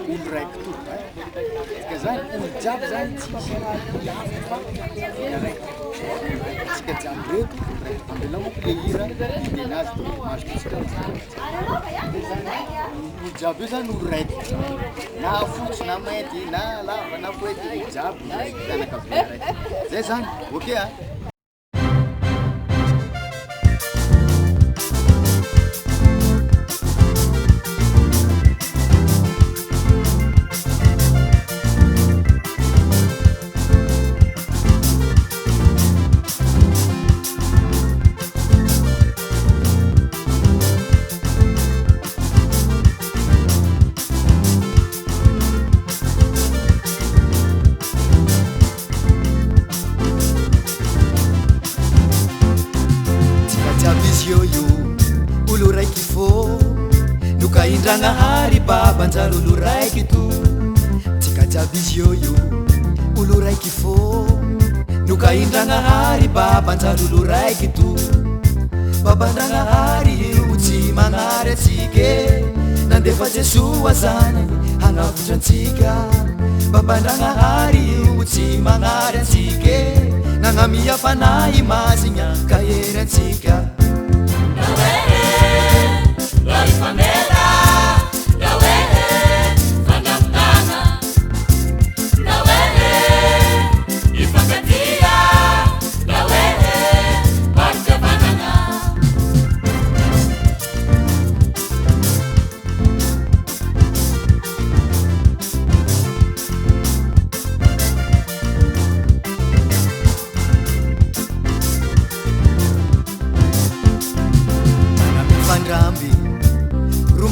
olo raiky to ka zany olo jiaby zany tsisy fa tsika jiaby reto ambela moko le hira idenazy de masokitsika olo jiaby io zany olo raiky na fotsy na mainty na lava na foety olo jiaby fianakavia raiky zay zany ok a olo raiky fô noka indragnahary babanjary olo raiky to tsika jiaby izy io olo raiky fô noka indragnahary babanjary olo raiky to babandragnahary io tsy magnary atsika nandefa Jesoa zanany hagnavotra antsika babandragnahary io tsy magnary atsika nagnamia fanahy mazigna ka hery antsika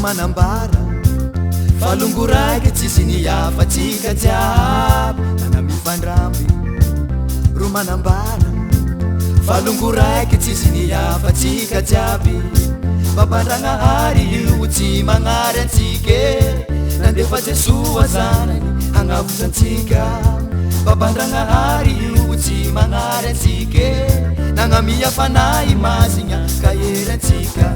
manambara falongo raiky tsisy nihafa tsika jiaby nanamifandramby ro manambara falongo raiky tsisy nihafa tsika jiaby babandragnahary io tsy magnary antsika nandefa Jesoa zanany hagnavotra antsika babandragnahary io tsy magnary antsika nagnamia fanahy mazigna ka hery antsika